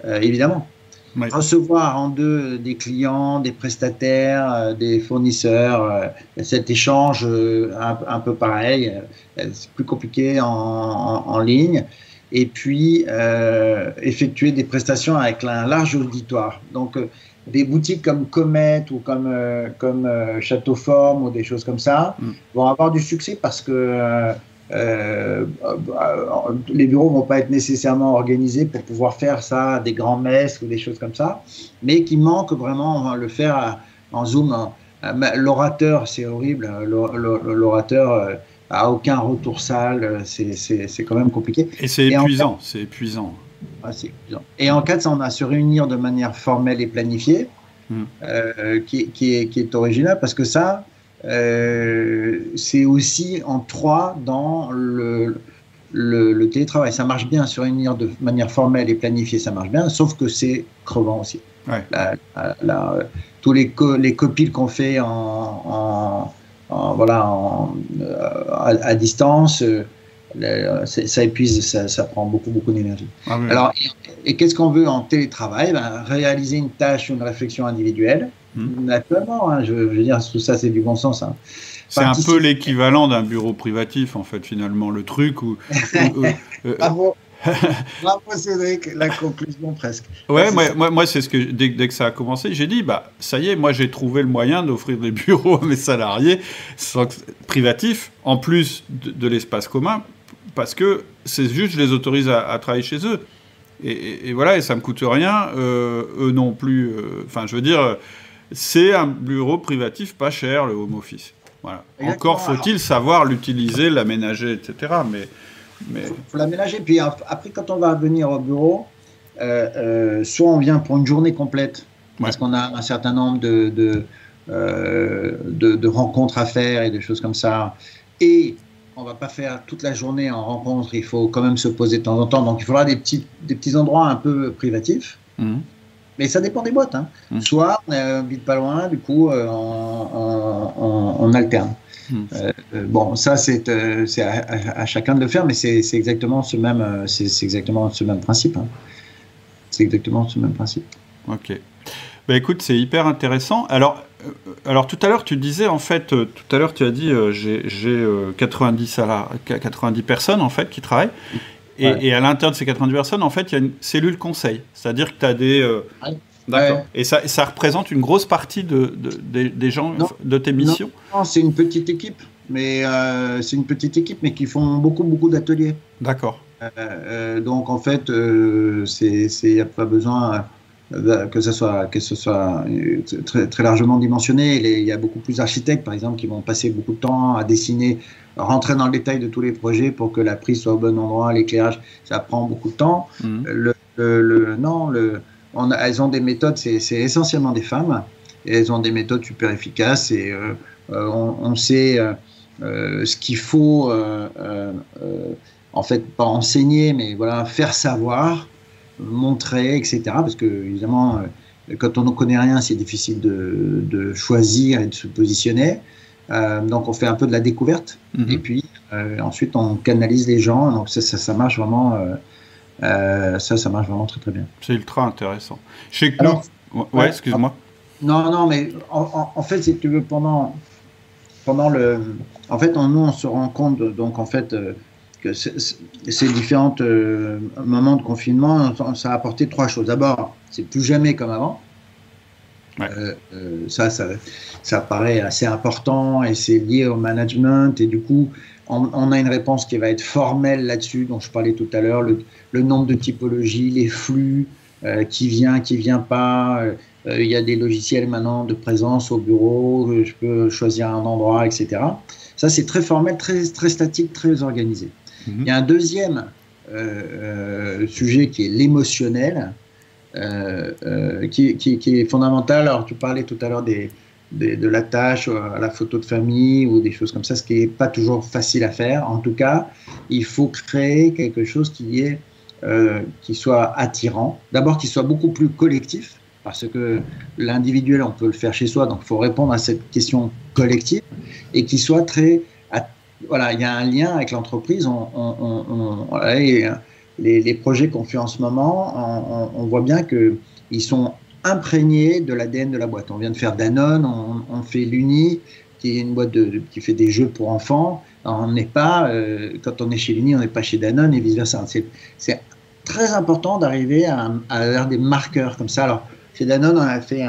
Évidemment. Recevoir en deux des clients, des prestataires, des fournisseurs, cet échange un peu pareil, c'est plus compliqué en ligne. Et puis, effectuer des prestations avec un large auditoire. Donc, des boutiques comme Comet ou comme Château Forme ou des choses comme ça vont avoir du succès parce que les bureaux ne vont pas être nécessairement organisés pour pouvoir faire ça, des grands messes ou des choses comme ça, mais qui manquent vraiment le faire en Zoom. L'orateur, c'est horrible, l'orateur a aucun retour salle, c'est quand même compliqué. Et c'est épuisant, c'est épuisant. C'est épuisant. Et en cas de ça, on a à se réunir de manière formelle et planifiée, qui est original, parce que ça, c'est aussi en 3 dans le télétravail, ça marche bien, se réunir de manière formelle et planifiée, ça marche bien, sauf que c'est crevant aussi. Ouais. Tous les copiles qu'on fait à distance, ça épuise, ça prend beaucoup d'énergie. Ah oui. Alors, et qu'est-ce qu'on veut en télétravail? Réaliser une tâche ou une réflexion individuelle. Naturellement, hein, je veux dire, tout ça, c'est du bon sens. Hein. C'est un peu l'équivalent d'un bureau privatif, en fait, finalement, le truc où... Bravo. Bravo Cédric, la conclusion presque. Ouais, moi c'est ce que dès que ça a commencé, j'ai dit ça y est, moi j'ai trouvé le moyen d'offrir des bureaux à mes salariés privatifs en plus de l'espace commun, parce que c'est juste je les autorise à travailler chez eux et voilà, et ça me coûte rien, eux non plus. Enfin, je veux dire, c'est un bureau privatif pas cher, le home office. Voilà. Encore faut-il savoir l'utiliser, l'aménager, etc. Mais faut l'aménager. Puis après, quand on va venir au bureau, soit on vient pour une journée complète, parce qu'on a un certain nombre de rencontres à faire et des choses comme ça, et on va pas faire toute la journée en rencontre, il faut quand même se poser de temps en temps, donc il faudra des petits endroits un peu privatifs. Mais ça dépend des boîtes. Hein. Soit on habite pas loin, du coup on alterne. Bon, ça c'est à chacun de le faire, mais c'est exactement ce même principe. Hein. C'est exactement ce même principe. Ok. Écoute, c'est hyper intéressant. Alors tout à l'heure tu disais en fait, tout à l'heure tu as dit j'ai 90 personnes en fait qui travaillent. Et à l'intérieur de ces 90 personnes, en fait, il y a une cellule conseil. C'est-à-dire que tu as des... D'accord. Et ça représente une grosse partie des gens de tes missions? Non, c'est une petite équipe. Mais qui font beaucoup d'ateliers. D'accord. Donc, en fait, il n'y a pas besoin que ce soit très, très largement dimensionné. Il y a beaucoup plus d'architectes, par exemple, qui vont passer beaucoup de temps à dessiner, rentrer dans le détail de tous les projets pour que la prise soit au bon endroit, l'éclairage, ça prend beaucoup de temps. Elles ont des méthodes, c'est essentiellement des femmes, et elles ont des méthodes super efficaces, et on sait ce qu'il faut, en fait, pas enseigner, mais voilà, faire savoir, montrer, etc. Parce que, évidemment, quand on ne connaît rien, c'est difficile de choisir et de se positionner. Donc, on fait un peu de la découverte. Et puis, ensuite, on canalise les gens. Donc, ça marche vraiment. Ça marche vraiment très, très bien. C'est ultra intéressant. Chez nous... Ouais, excuse-moi. Non, mais en fait, si tu veux, pendant le... En fait, nous, on se rend compte, donc, en fait... que ces différents moments de confinement, ça a apporté trois choses. D'abord, c'est plus jamais comme avant. Ça paraît assez important et c'est lié au management. Et du coup, on a une réponse qui va être formelle là-dessus, dont je parlais tout à l'heure, le nombre de typologies, les flux, qui vient pas. Il y a des logiciels maintenant de présence au bureau, je peux choisir un endroit, etc. Ça, c'est très formel, très, très statique, très organisé. Il y a un deuxième sujet qui est l'émotionnel, qui est fondamental. Alors, tu parlais tout à l'heure de la tâche à la photo de famille ou des choses comme ça, ce qui n'est pas toujours facile à faire. En tout cas, il faut créer quelque chose qui soit attirant. D'abord, qui soit beaucoup plus collectif, parce que l'individuel, on peut le faire chez soi, donc il faut répondre à cette question collective, et qui soit très... Voilà, il y a un lien avec l'entreprise. Les projets qu'on fait en ce moment, on voit bien qu'ils sont imprégnés de l'ADN de la boîte. On vient de faire Danone, on fait l'Uni, qui est une boîte qui fait des jeux pour enfants. On n'est pas, quand on est chez l'Uni, on n'est pas chez Danone et vice-versa. C'est très important d'arriver à avoir des marqueurs comme ça. Alors, chez Danone, on a fait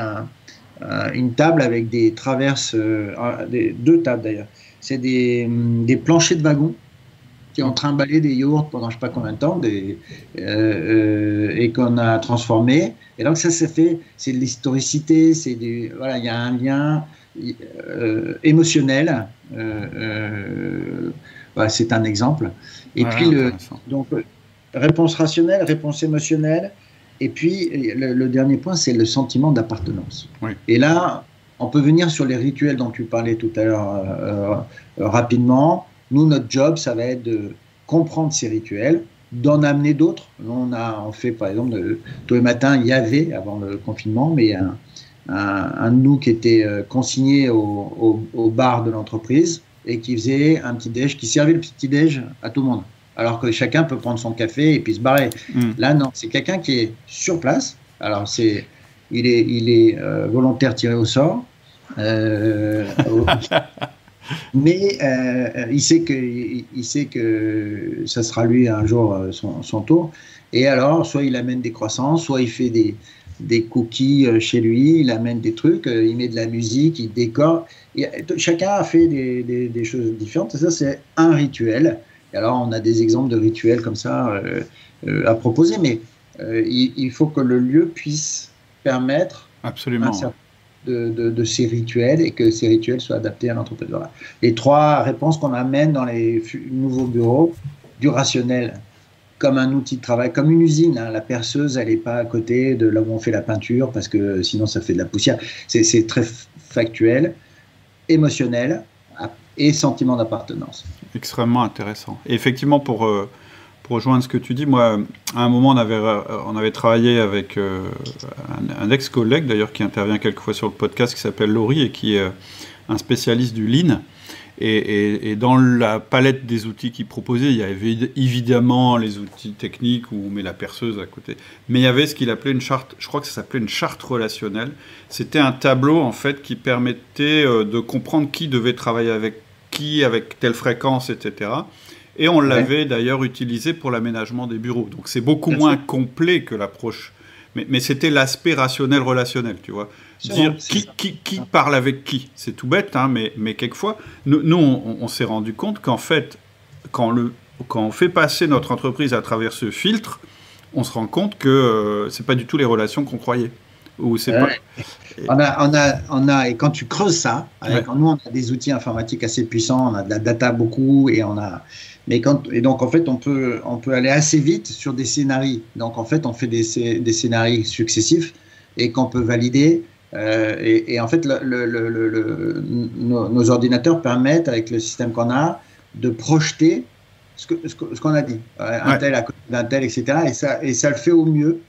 une table avec des traverses, deux tables d'ailleurs. C'est des planchers de wagons qui ont trimballé des yaourts pendant je ne sais pas combien de temps et qu'on a transformé. Et donc ça c'est de l'historicité, voilà, il y a un lien émotionnel. Voilà, c'est un exemple. Et puis donc réponse rationnelle, réponse émotionnelle. Et puis le dernier point, c'est le sentiment d'appartenance. Oui. Et là, on peut venir sur les rituels dont tu parlais tout à l'heure rapidement. Nous, notre job, ça va être de comprendre ces rituels, d'en amener d'autres. On fait, par exemple, tous les matins, il y avait, avant le confinement, mais un de nous qui était consigné au bar de l'entreprise et qui faisait un petit-déj, qui servait le petit-déj à tout le monde. Alors que chacun peut prendre son café et puis se barrer. Là, non, c'est quelqu'un qui est sur place. Alors, il est volontaire tiré au sort. Mais il sait que ça sera lui un jour son tour. Et alors, soit il amène des croissants, soit il fait des cookies chez lui, il amène des trucs, il met de la musique, il décore. Chacun a fait des choses différentes. Et ça, c'est un rituel. Et alors, on a des exemples de rituels comme ça à proposer, mais il faut que le lieu puisse permettre absolument de ces rituels et que ces rituels soient adaptés à l'entreprise. Voilà. Les 3 réponses qu'on amène dans les nouveaux bureaux, du rationnel comme un outil de travail, comme une usine. Hein. La perceuse, elle n'est pas à côté de là où on fait la peinture parce que sinon ça fait de la poussière. C'est très factuel, émotionnel et sentiment d'appartenance. Extrêmement intéressant. Et effectivement, pour rejoindre ce que tu dis, moi, à un moment, on avait travaillé avec un ex-collègue, d'ailleurs, qui intervient quelquefois sur le podcast, qui s'appelle Laurie, et qui est un spécialiste du Lean. Et dans la palette des outils qu'il proposait, il y avait évidemment les outils techniques où on met la perceuse à côté. Mais il y avait ce qu'il appelait une charte, je crois que ça s'appelait une charte relationnelle. C'était un tableau, en fait, qui permettait de comprendre qui devait travailler avec qui, avec telle fréquence, etc. Et on l'avait d'ailleurs utilisé pour l'aménagement des bureaux. Donc c'est beaucoup moins complet que l'approche. Mais c'était l'aspect rationnel, relationnel, tu vois. Dire qui parle avec qui. C'est tout bête, hein, mais quelquefois, nous on s'est rendu compte qu'en fait, quand on fait passer notre entreprise à travers ce filtre, on se rend compte que c'est pas du tout les relations qu'on croyait. Ou c'est pas... Et quand tu creuses ça, nous on a des outils informatiques assez puissants, on a de la data beaucoup, et donc en fait on peut aller assez vite sur des scénarios. Donc en fait on fait des scénarios successifs et qu'on peut valider. Et en fait nos ordinateurs permettent, avec le système qu'on a, de projeter ce qu'on a dit, un tel à côté d'un tel, etc. Et ça le fait au mieux.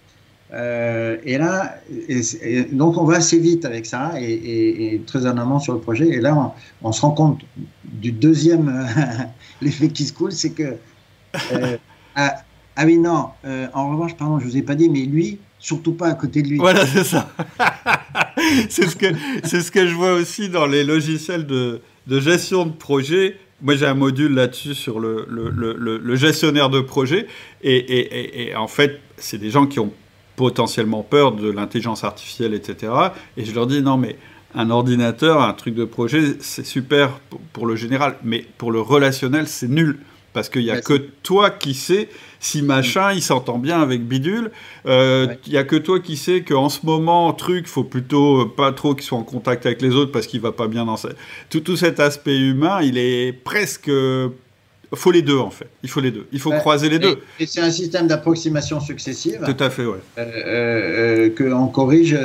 Donc on va assez vite avec ça et très en amont sur le projet. Et là, on se rend compte du deuxième l'effet qui se coule, c'est que oui non. En revanche, pardon, je vous ai pas dit, mais lui, surtout pas à côté de lui. Voilà, c'est ça. c'est ce que je vois aussi dans les logiciels de gestion de projet. Moi, j'ai un module là-dessus sur le gestionnaire de projet. Et en fait, c'est des gens qui ont potentiellement peur de l'intelligence artificielle, etc. Et je leur dis, non, mais un ordinateur, un truc de projet, c'est super pour le général, mais pour le relationnel, c'est nul. Parce qu'il n'y a que toi qui sais si machin, il s'entend bien avec bidule. Il n'y a que toi qui sais qu'en ce moment, il faut plutôt pas trop qu'il soit en contact avec les autres parce qu'il ne va pas bien dans ça. Tout cet aspect humain, il est presque... Il faut les deux, en fait. Il faut les deux. Il faut croiser les deux. Et c'est un système d'approximation successive. Tout à fait, ouais. Qu'on corrige.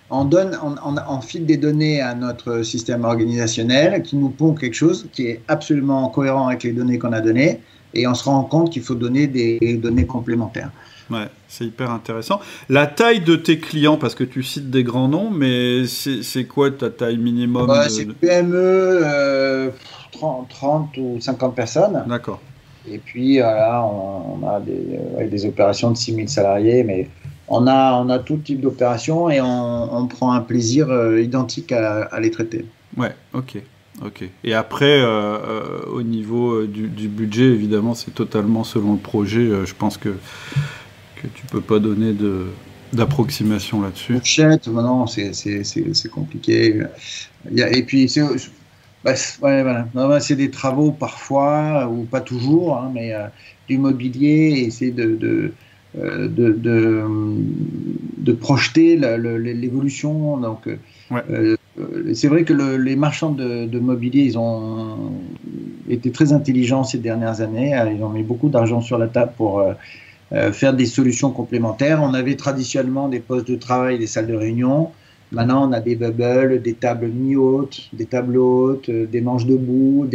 On file des données à notre système organisationnel qui nous pond quelque chose qui est absolument cohérent avec les données qu'on a données. Et on se rend compte qu'il faut donner des données complémentaires. Ouais, c'est hyper intéressant. La taille de tes clients, parce que tu cites des grands noms, mais c'est quoi ta taille minimum C'est PME, 30 ou 50 personnes. D'accord. Et puis là, on a des opérations de 6000 salariés, mais on a tout type d'opérations et on prend un plaisir identique à les traiter. Ouais, ok. Et après, au niveau du budget, évidemment, c'est totalement selon le projet. Je pense que tu peux pas donner d'approximation là-dessus. Fourchette, non, c'est compliqué. Et puis, voilà. C'est des travaux parfois, ou pas toujours, hein, mais du mobilier, essayer de projeter l'évolution. Donc, c'est vrai que les marchands de mobilier, ils ont été très intelligents ces dernières années. Ils ont mis beaucoup d'argent sur la table pour faire des solutions complémentaires. On avait traditionnellement des postes de travail, des salles de réunion. Maintenant, on a des bubbles, des tables mi-hautes, des tables hautes, des manches debout,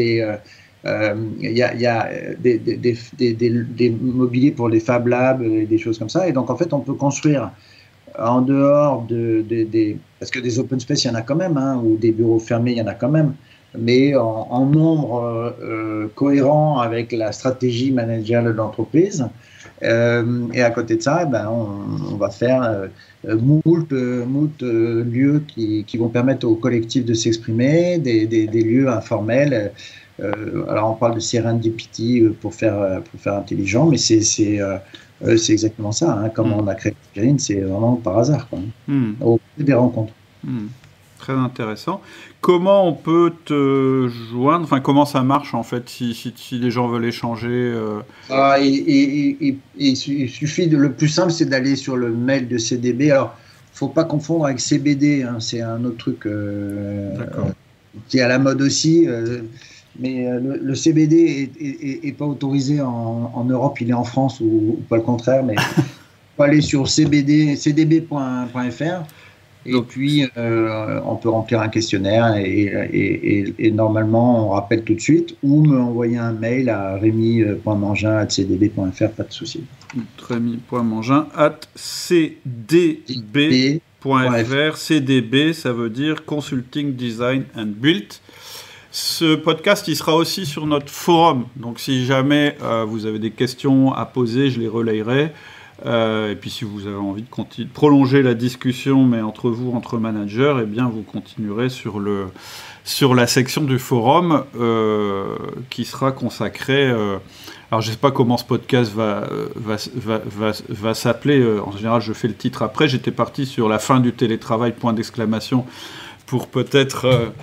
Il y a des mobiliers pour les Fab Labs et des choses comme ça. Et donc, en fait, on peut construire en dehors parce que des open space, il y en a quand même, hein, ou des bureaux fermés, il y en a quand même, mais en nombre cohérent avec la stratégie managériale de l'entreprise. Et à côté de ça, on va faire moult lieux qui vont permettre au collectif de s'exprimer, des lieux informels. Alors on parle de serendipity pour faire intelligent, mais c'est exactement ça. Hein. Comme on a créé Tangerine, c'est vraiment par hasard, quoi. Au des rencontres. Très intéressant. Comment on peut te joindre? Enfin, comment ça marche en fait si les gens veulent échanger il suffit le plus simple, c'est d'aller sur le mail de CDB. Alors, faut pas confondre avec CBD. Hein, c'est un autre truc qui est à la mode aussi. Mais le CBD est pas autorisé en Europe, il est en France ou pas le contraire. Mais faut aller sur cdb.fr. Et puis, on peut remplir un questionnaire et normalement, on rappelle tout de suite ou me envoyer un mail à remy.mangin@cdb.fr, pas de souci. remy.mangin@cdb.fr. CDB, ça veut dire Consulting Design and Build. Ce podcast, il sera aussi sur notre forum. Donc, si jamais vous avez des questions à poser, je les relayerai. Et puis si vous avez envie de prolonger la discussion, mais entre managers, eh bien vous continuerez sur la section du forum qui sera consacrée. Alors je ne sais pas comment ce podcast va s'appeler. En général, je fais le titre après. J'étais parti sur la fin du télétravail, point d'exclamation, pour peut-être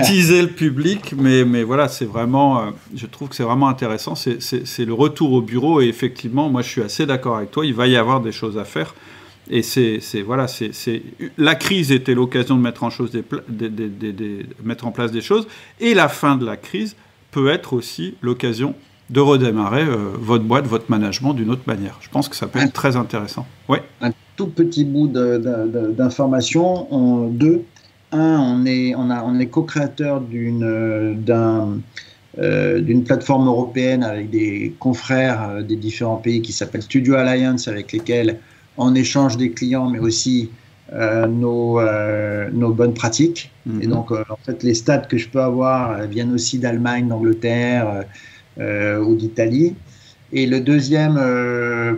teaser le public, mais voilà, c'est vraiment, je trouve que c'est vraiment intéressant, c'est le retour au bureau, et effectivement, moi je suis assez d'accord avec toi, il va y avoir des choses à faire, et la crise était l'occasion de mettre en place des choses, et la fin de la crise peut être aussi l'occasion de redémarrer votre boîte, votre management d'une autre manière. Je pense que ça peut être très intéressant. Ouais. Un tout petit bout d'information, on est co-créateur d'une plateforme européenne avec des confrères des différents pays qui s'appelle Studio Alliance, avec lesquels on échange des clients, mais aussi nos bonnes pratiques. Et donc, en fait, les stats que je peux avoir viennent aussi d'Allemagne, d'Angleterre ou d'Italie. Et le deuxième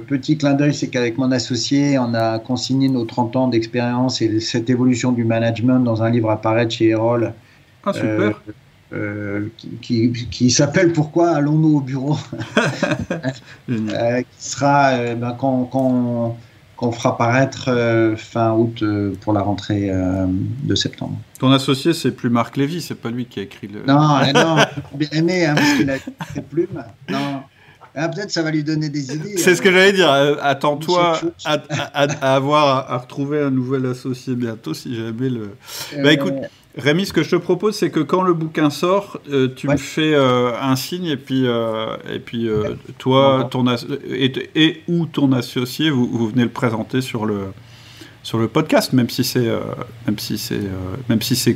petit clin d'œil, c'est qu'avec mon associé, on a consigné nos 30 ans d'expérience et cette évolution du management dans un livre à paraître chez Erol. Ah, super. Qui s'appelle « Pourquoi allons-nous au bureau ?» qui sera qu'on fera paraître fin août pour la rentrée de septembre. Ton associé, c'est plus Marc Lévy, c'est pas lui qui a écrit le... Non, bien aimé, hein, parce qu'il a ses plumes. Non. Ah, peut-être ça va lui donner des idées. C'est ce que j'allais dire. Attends-toi à retrouver un nouvel associé bientôt, si jamais le... écoute, Rémi, ce que je te propose, c'est que quand le bouquin sort, me fais un signe, et puis toi, ou ton associé, vous venez le présenter sur le podcast, même si c'est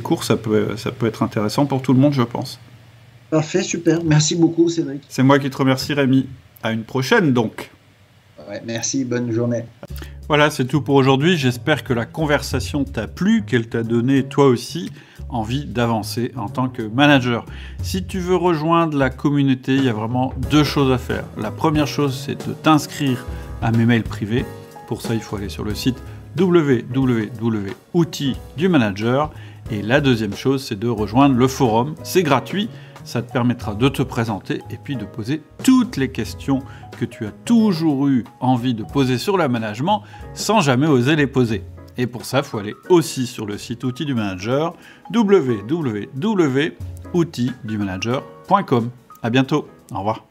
court, ça peut être intéressant pour tout le monde, je pense. Parfait, super. Merci beaucoup, Cédric. C'est moi qui te remercie, Rémi. À une prochaine, donc. Ouais, merci, bonne journée. Voilà, c'est tout pour aujourd'hui. J'espère que la conversation t'a plu, qu'elle t'a donné, toi aussi, envie d'avancer en tant que manager. Si tu veux rejoindre la communauté, il y a vraiment 2 choses à faire. La première chose, c'est de t'inscrire à mes mails privés. Pour ça, il faut aller sur le site www.outils du manager. Et la deuxième chose, c'est de rejoindre le forum. C'est gratuit. Ça te permettra de te présenter et puis de poser toutes les questions que tu as toujours eu envie de poser sur le management sans jamais oser les poser. Et pour ça, il faut aller aussi sur le site Outils du Manager, www.outildumanager.com. À bientôt. Au revoir.